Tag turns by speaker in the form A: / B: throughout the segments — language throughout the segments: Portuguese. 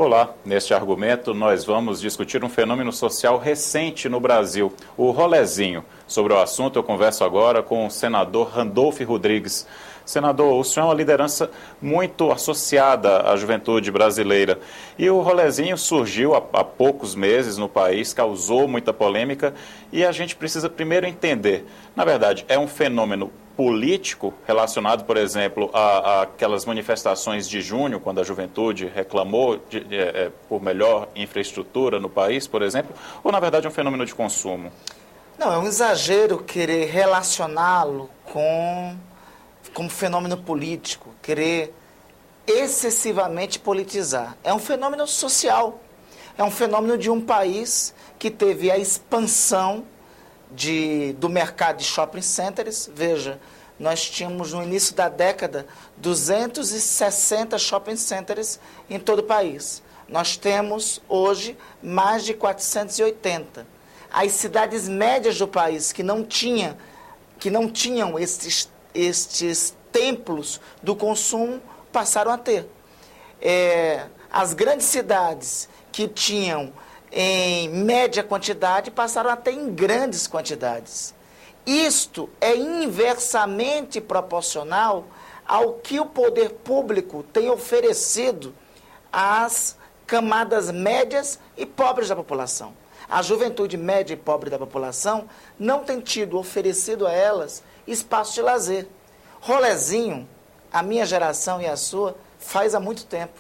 A: Olá, neste argumento nós vamos discutir um fenômeno social recente no Brasil, o rolezinho. Sobre o assunto eu converso agora com o senador Randolfo Rodrigues. Senador, o senhor é uma liderança muito associada à juventude brasileira e o rolezinho surgiu há poucos meses no país, causou muita polêmica e a gente precisa primeiro entender, na verdade, é um fenômeno político relacionado, por exemplo, a aquelas manifestações de junho, quando a juventude reclamou por melhor infraestrutura no país, por exemplo, ou na verdade é um fenômeno de consumo?
B: Não, é um exagero querer relacioná-lo com fenômeno político, querer excessivamente politizar. É um fenômeno social, é um fenômeno de um país que teve a expansão do mercado de shopping centers. Veja, nós tínhamos no início da década 260 shopping centers em todo o país. Nós temos hoje mais de 480. As cidades médias do país que não tinham estes templos do consumo passaram a ter. As grandes cidades que tinham em média quantidade passaram a ter em grandes quantidades. Isto é inversamente proporcional ao que o poder público tem oferecido às camadas médias e pobres da população. A juventude média e pobre da população não tem tido oferecido a elas espaço de lazer. Rolezinho, a minha geração e a sua, faz há muito tempo.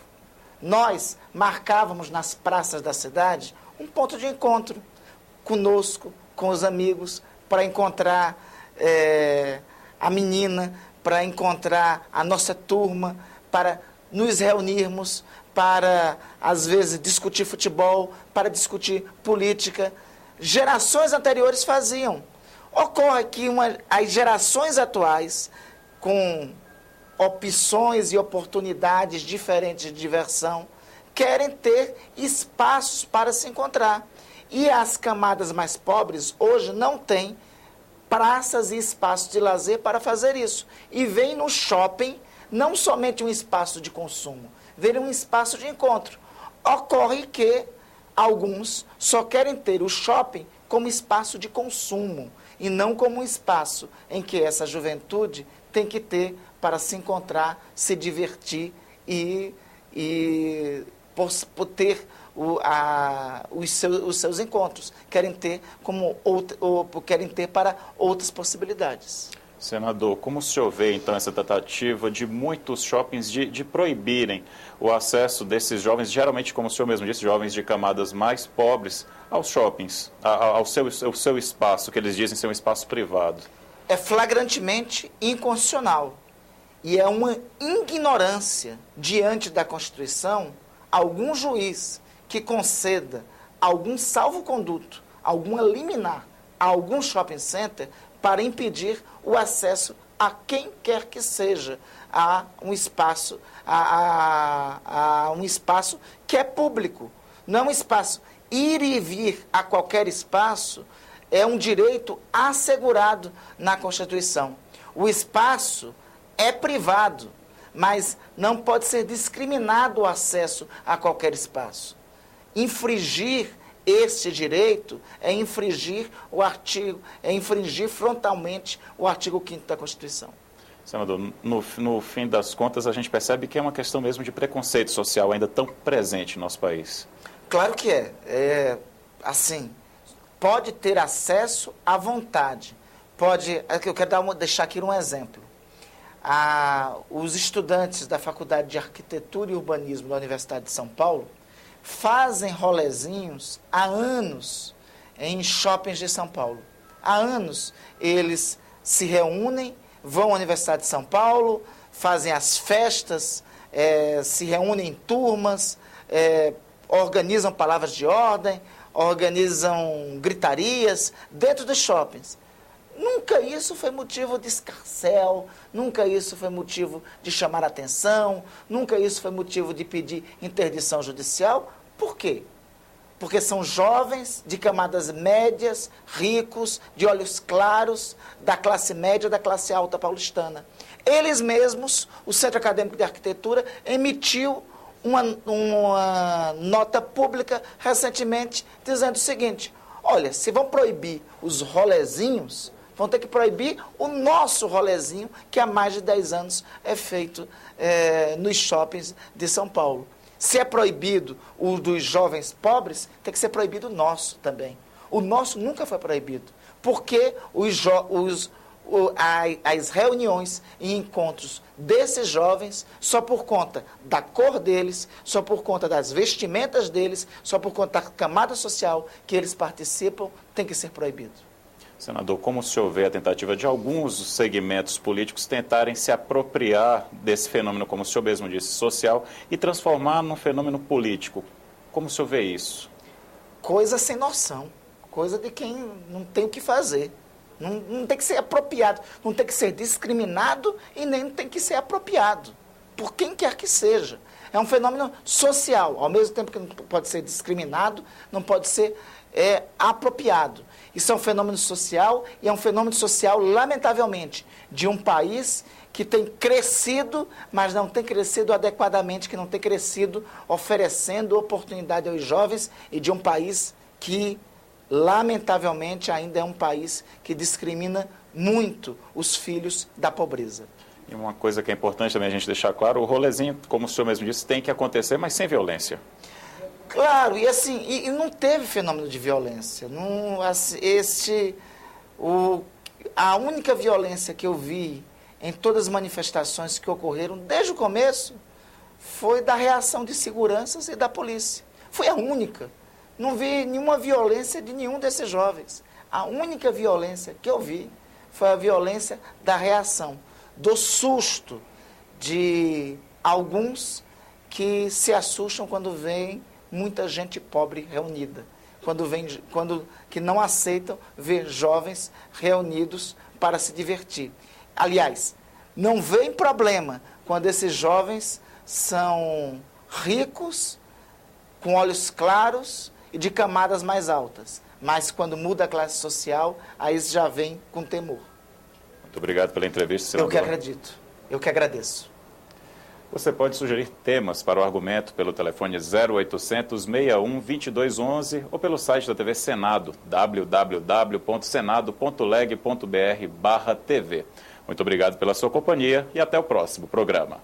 B: Nós marcávamos nas praças da cidade um ponto de encontro conosco, com os amigos, para encontrar a menina, para encontrar a nossa turma, para nos reunirmos, para, às vezes, discutir futebol, para discutir política. Gerações anteriores faziam. Ocorre que as gerações atuais, com opções e oportunidades diferentes de diversão, querem ter espaços para se encontrar. E as camadas mais pobres hoje não têm praças e espaços de lazer para fazer isso. E vem no shopping não somente um espaço de consumo, vem um espaço de encontro. Ocorre que alguns só querem ter o shopping como espaço de consumo e não como um espaço em que essa juventude tem que ter para se encontrar, se divertir e por ter os seus encontros. Querem ter querem ter para outras possibilidades.
A: Senador, como o senhor vê, então, essa tentativa de muitos shoppings de proibirem o acesso desses jovens, geralmente, como o senhor mesmo disse, jovens de camadas mais pobres, aos shoppings, ao seu espaço, que eles dizem ser um espaço privado?
B: É flagrantemente inconstitucional e é uma ignorância diante da Constituição algum juiz que conceda algum salvo-conduto, alguma liminar a algum shopping center para impedir o acesso a quem quer que seja a um espaço, a um espaço que é público. Não é um espaço. Ir e vir a qualquer espaço é um direito assegurado na Constituição. O espaço é privado, mas não pode ser discriminado o acesso a qualquer espaço. Infringir este direito é infringir frontalmente o artigo 5º da Constituição.
A: Senador, no fim das contas, a gente percebe que é uma questão mesmo de preconceito social ainda tão presente no nosso país.
B: Claro que é. Assim, pode ter acesso à vontade. Eu quero deixar aqui um exemplo. Os estudantes da Faculdade de Arquitetura e Urbanismo da Universidade de São Paulo fazem rolezinhos há anos em shoppings de São Paulo. Há anos eles se reúnem, vão à Universidade de São Paulo, fazem as festas, se reúnem em turmas, organizam palavras de ordem, organizam gritarias dentro dos shoppings. Nunca isso foi motivo de escarcéu, nunca isso foi motivo de chamar atenção, nunca isso foi motivo de pedir interdição judicial. Por quê? Porque são jovens de camadas médias, ricos, de olhos claros, da classe média, da classe alta paulistana. Eles mesmos, o Centro Acadêmico de Arquitetura, emitiu uma nota pública recentemente dizendo o seguinte: olha, se vão proibir os rolezinhos, vão ter que proibir o nosso rolezinho, que há mais de 10 anos é feito nos shoppings de São Paulo. Se é proibido o dos jovens pobres, tem que ser proibido o nosso também. O nosso nunca foi proibido, porque as reuniões e encontros desses jovens, só por conta da cor deles, só por conta das vestimentas deles, só por conta da camada social que eles participam, tem que ser proibido.
A: Senador, como o senhor vê a tentativa de alguns segmentos políticos tentarem se apropriar desse fenômeno, como o senhor mesmo disse, social, e transformar num fenômeno político? Como o senhor vê isso?
B: Coisa sem noção, coisa de quem não tem o que fazer. Não tem que ser apropriado, não tem que ser discriminado e nem tem que ser apropriado, por quem quer que seja. É um fenômeno social, ao mesmo tempo que não pode ser discriminado, não pode ser apropriado. Isso é um fenômeno social e é um fenômeno social, lamentavelmente, de um país que tem crescido, mas não tem crescido adequadamente, que não tem crescido oferecendo oportunidade aos jovens, e de um país que, lamentavelmente, ainda é um país que discrimina muito os filhos da pobreza.
A: E uma coisa que é importante também a gente deixar claro, o rolezinho, como o senhor mesmo disse, tem que acontecer, mas sem violência.
B: Claro, e assim, e não teve fenômeno de violência. Não, a única violência que eu vi em todas as manifestações que ocorreram desde o começo foi da reação de seguranças e da polícia. Foi a única. Não vi nenhuma violência de nenhum desses jovens. A única violência que eu vi foi a violência da reação, do susto de alguns que se assustam quando veem muita gente pobre reunida, que não aceitam ver jovens reunidos para se divertir. Aliás, não vem problema quando esses jovens são ricos, com olhos claros e de camadas mais altas. Mas quando muda a classe social, aí já vem com temor.
A: Muito obrigado pela entrevista, senador.
B: Eu que acredito. Eu que agradeço.
A: Você pode sugerir temas para o argumento pelo telefone 0800 61 2211 ou pelo site da TV Senado, www.senado.leg.br/TV. Muito obrigado pela sua companhia e até o próximo programa.